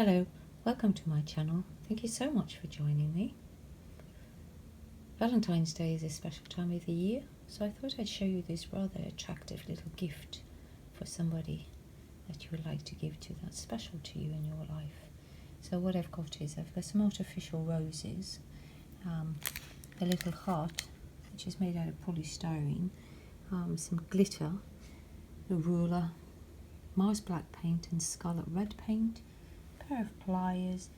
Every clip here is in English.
Hello, welcome to my channel. Thank you so much for joining me. Valentine's Day is a special time of the year, so I thought I'd show you this rather attractive little gift for somebody that you would like to give to that's special to you in your life. So what I've got is I've got some artificial roses, a little heart which is made out of polystyrene, some glitter, a ruler, Mars black paint and scarlet red paint, pair of pliers,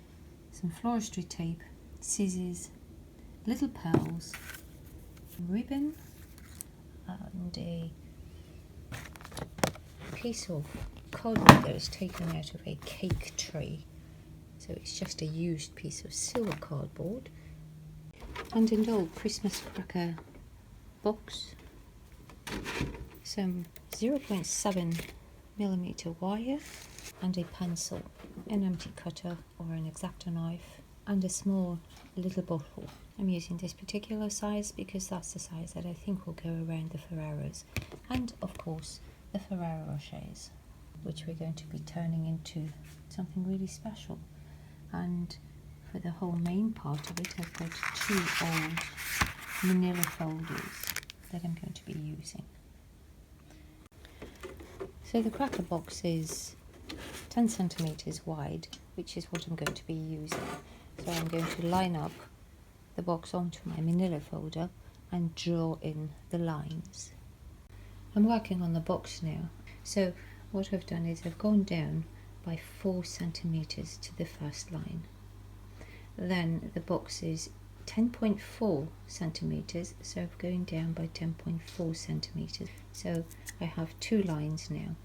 some floristry tape, scissors, little pearls, ribbon, and a piece of cardboard that was taken out of a cake tray. So it's just a used piece of silver cardboard, and an old Christmas cracker box, some 0.7mm wire, and a pencil, an empty cutter or an X-Acto knife, and a small little bottle. I'm using this particular size because that's the size that I think will go around the Ferreros, and of course the Ferrero Rochers, which we're going to be turning into something really special. And for the whole main part of it, I've got two old manila folders that I'm going to be using. So the cracker box is 10 centimeters wide, which is what I'm going to be using. So I'm going to line up the box onto my manila folder and draw in the lines. I'm working on the box now. So what I've done is I've gone down by 4 centimeters to the first line. Then the box is 10.4 centimeters, so I'm going down by 10.4 centimeters. So I have two lines now.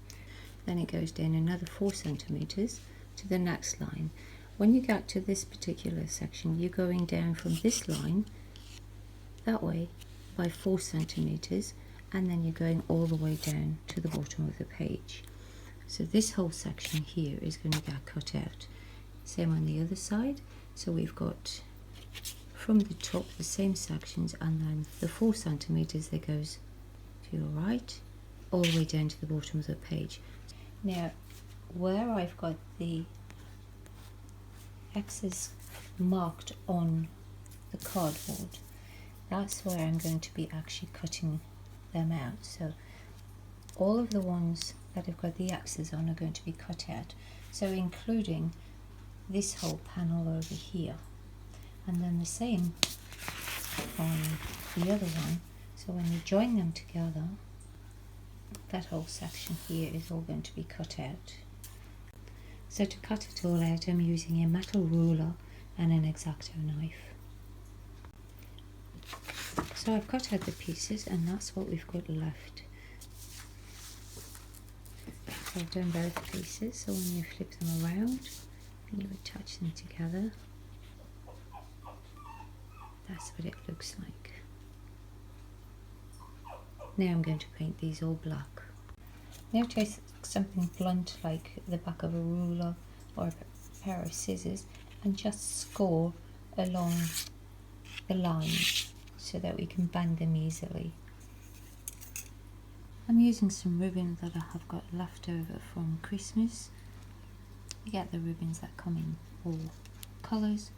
Then it goes down another 4 centimeters to the next line. When you get to this particular section, you're going down from this line that way by 4 centimeters, and then you're going all the way down to the bottom of the page. So this whole section here is going to get cut out. Same on the other side. So we've got from the top the same sections, and then the 4 centimeters that goes to your right all the way down to the bottom of the page. Now where I've got the X's marked on the cardboard, that's where I'm going to be actually cutting them out. So all of the ones that have got the X's on are going to be cut out, so including this whole panel over here, and then the same on the other one. So when you join them together, that whole section here is all going to be cut out. So to cut it all out, I'm using a metal ruler and an X-Acto knife. So I've cut out the pieces, and that's what we've got left. So I've done both pieces, so when you flip them around, you attach them together. That's what it looks like. Now I'm going to paint these all black. Now take something blunt like the back of a ruler or a pair of scissors and just score along the lines so that we can bend them easily. I'm using some ribbon that I have got left over from Christmas. You get the ribbons that come in all colours,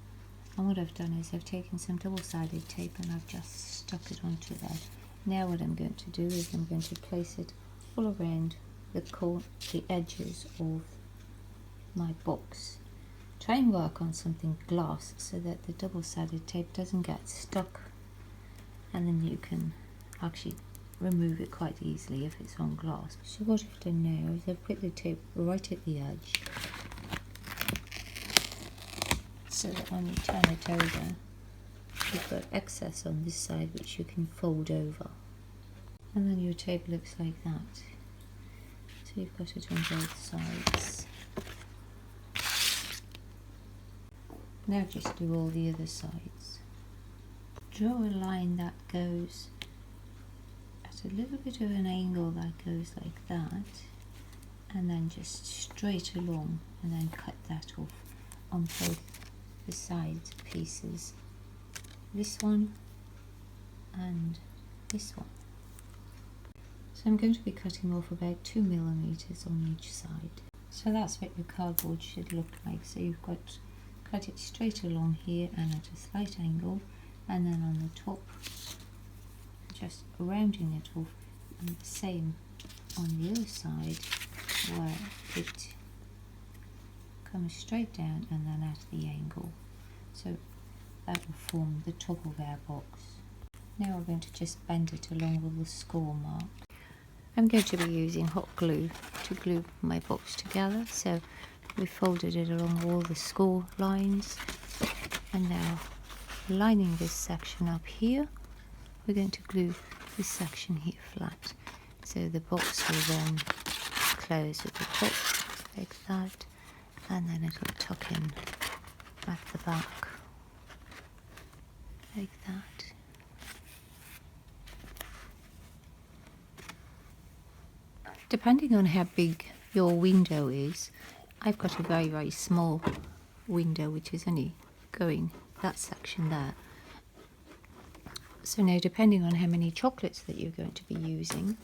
and what I've done is I've taken some double-sided tape and I've just stuck it onto there. Now what I'm going to do is I'm going to place it all around the edges of my box. Try and work on something glass so that the double-sided tape doesn't get stuck, and then you can actually remove it quite easily if it's on glass. So what I've done now is I've put the tape right at the edge, so that when you turn it over, you've got excess on this side which you can fold over, and then your tape looks like that. So you've got it on both sides. Now just do all the other sides. Draw a line that goes at a little bit of an angle, that goes like that, and then just straight along, and then cut that off on both the side pieces. This one and this one. So I'm going to be cutting off about 2 millimeters on each side. So that's what your cardboard should look like. So you've got cut it straight along here and at a slight angle, and then on the top just rounding it off, and the same on the other side where it comes straight down and then at the angle. So that will form the top of our box. Now we're going to just bend it along with the score mark. I'm going to be using hot glue to glue my box together, so we folded it along all the score lines, and now lining this section up here, we're going to glue this section here flat, so the box will then close at the top like that, and then it'll tuck in at the back like that. Depending on how big your window is, I've got a very, very small window which is only going that section there. So now, depending on how many chocolates that you're going to be using,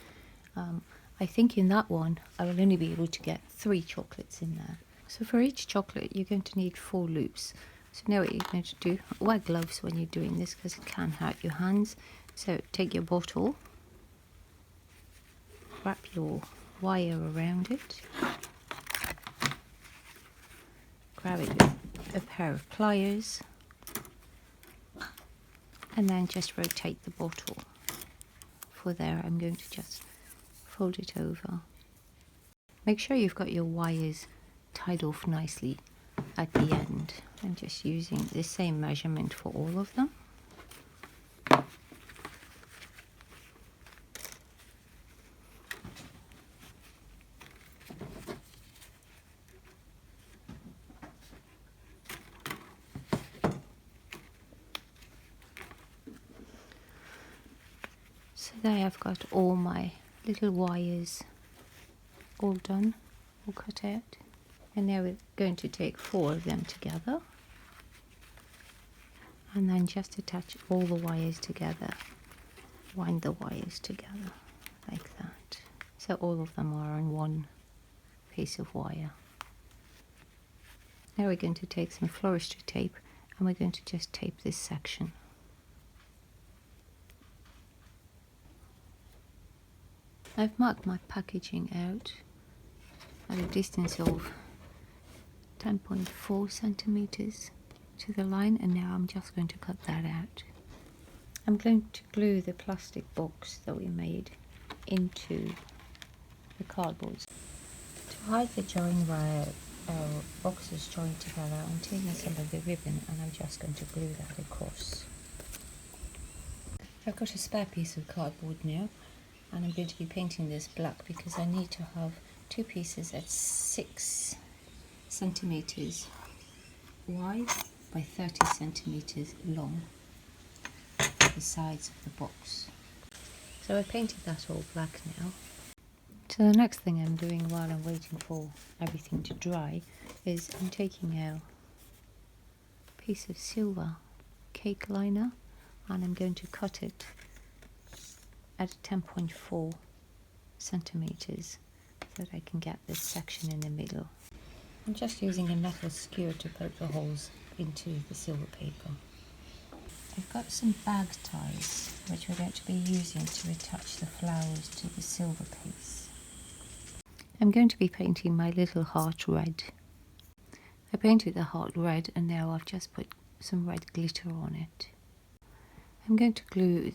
I think in that one I will only be able to get 3 chocolates in there. So for each chocolate you're going to need 4 loops. So now what you're going to do, wear gloves when you're doing this because it can hurt your hands. So take your bottle, wrap your wire around it, grab it with a pair of pliers, and then just rotate the bottle. For there, I'm going to just fold it over. Make sure you've got your wires tied off nicely at the end. I'm just using the same measurement for all of them. So there I've got all my little wires all done, all cut out. And now we're going to take 4 of them together and then just attach all the wires together, wind the wires together like that. So all of them are on one piece of wire. Now we're going to take some floristry tape and we're going to just tape this section. I've marked my packaging out at a distance of 10.4 centimeters to the line, and now I'm just going to cut that out. I'm going to glue the plastic box that we made into the cardboard. To hide the join where our boxes join together, I'm taking some of the ribbon and I'm just going to glue that across. I've got a spare piece of cardboard now, and I'm going to be painting this black because I need to have 2 pieces at 6 centimeters wide by 30 centimeters long, the sides of the box. So I painted that all black now. So the next thing I'm doing while I'm waiting for everything to dry is I'm taking out a piece of silver cake liner and I'm going to cut it at 10.4 centimeters so that I can get this section in the middle. I'm just using a metal skewer to poke the holes into the silver paper. I've got some bag ties which we're going to be using to attach the flowers to the silver piece. I'm going to be painting my little heart red. I painted the heart red and now I've just put some red glitter on it. I'm going to glue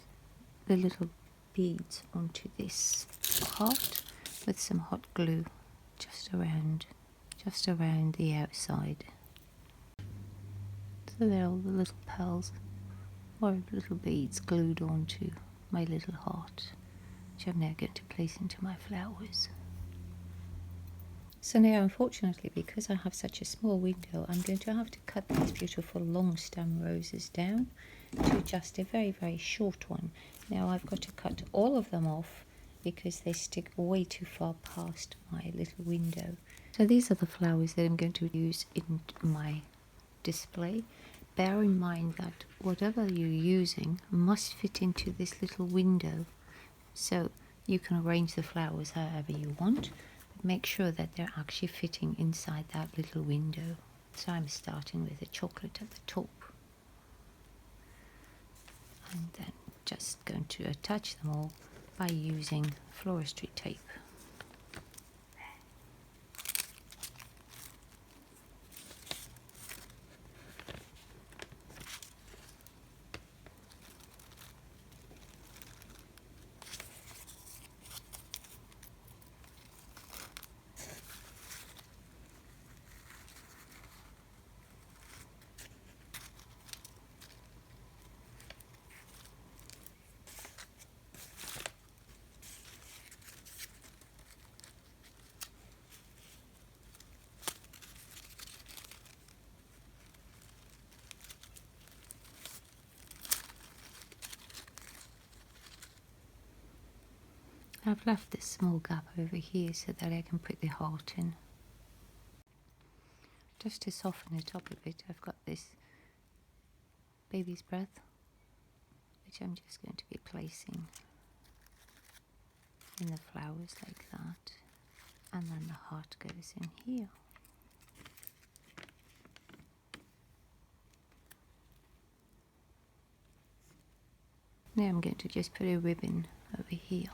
the little beads onto this heart with some hot glue just around the outside. So there are all the little pearls or little beads glued onto my little heart, which I'm now going to place into my flowers. So now, unfortunately, because I have such a small window, I'm going to have to cut these beautiful long stem roses down to just a very, very short one. Now I've got to cut all of them off because they stick way too far past my little window. So these are the flowers that I'm going to use in my display. Bear in mind that whatever you're using must fit into this little window. So you can arrange the flowers however you want. make sure that they're actually fitting inside that little window. So I'm starting with the chocolate at the top, and then just going to attach them all by using floristry tape. I've left this small gap over here so that I can put the heart in. Just to soften it up a bit, I've got this baby's breath, which I'm just going to be placing in the flowers like that, and then the heart goes in here. Now I'm going to just put a ribbon over here.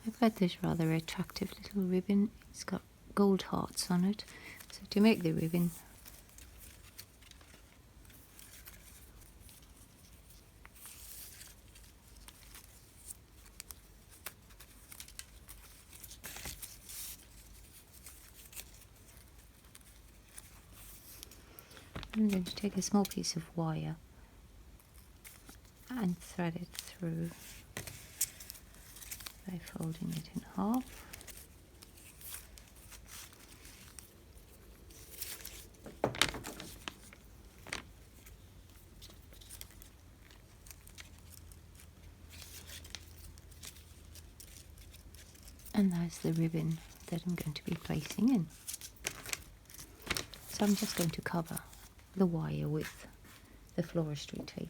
I've got this rather attractive little ribbon. It's got gold hearts on it. So to make the ribbon, I'm going to take a small piece of wire and thread it through by folding it in half. And that's the ribbon that I'm going to be placing in. So I'm just going to cover the wire with the floristry tape.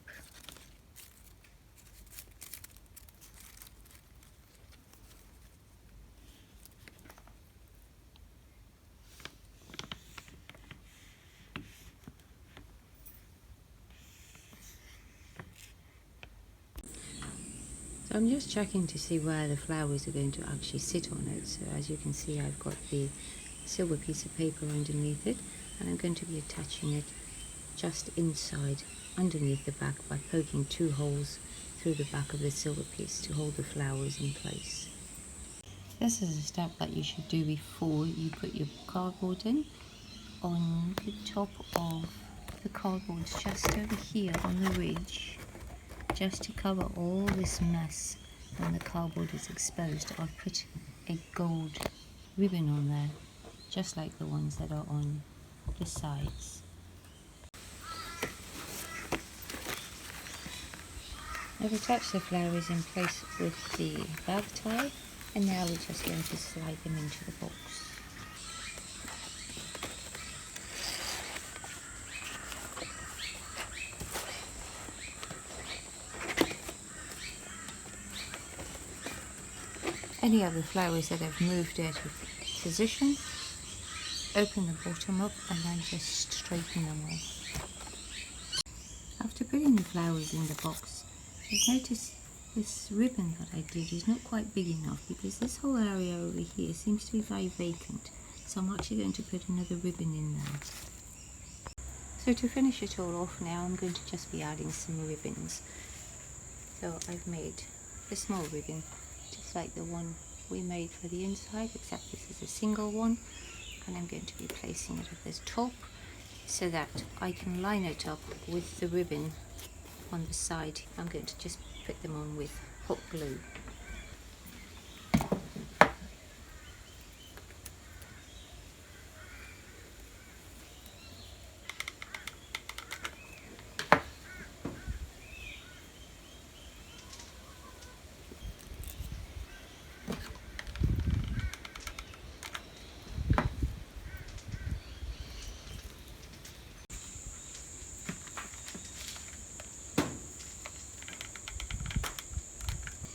So I'm just checking to see where the flowers are going to actually sit on it. So as you can see, I've got the silver piece of paper underneath it, and I'm going to be attaching it just inside underneath the back by poking 2 holes through the back of the silver piece to hold the flowers in place. This is a step that you should do before you put your cardboard in. On the top of the cardboard, just over here on the ridge, just to cover all this mess when the cardboard is exposed, I've put a gold ribbon on there, just like the ones that are on the sides. I've attached the flowers in place with the bag tie, and now we're just going to slide them into the box. Any of the flowers that have moved out of position, open the bottom up and then just straighten them off. After putting the flowers in the box, I've noticed this ribbon that I did is not quite big enough, because this whole area over here seems to be very vacant. So I'm actually going to put another ribbon in there. So to finish it all off now, I'm going to just be adding some ribbons. So I've made a small ribbon, just like the one we made for the inside, except this is a single one, and I'm going to be placing it at the top so that I can line it up with the ribbon on the side. I'm going to just put them on with hot glue.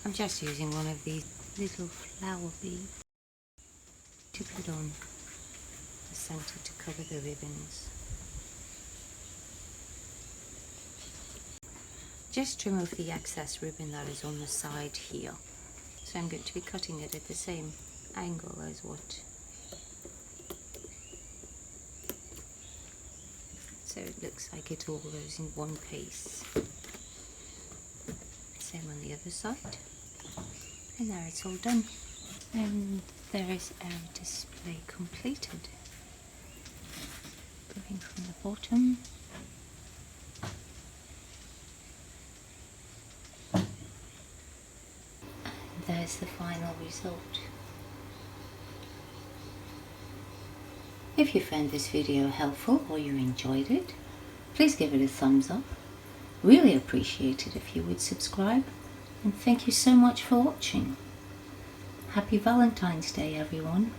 I'm just using one of these little flower beads. put on the centre to cover the ribbons. Just remove the excess ribbon that is on the side here. So I'm going to be cutting it at the same angle as what. So it looks like it all goes in one piece. Same on the other side. And there it's all done. And there is our display completed. Going from the bottom. And there's the final result. If you found this video helpful or you enjoyed it, please give it a thumbs up. Really appreciate it if you would subscribe. And thank you so much for watching. Happy Valentine's Day, everyone.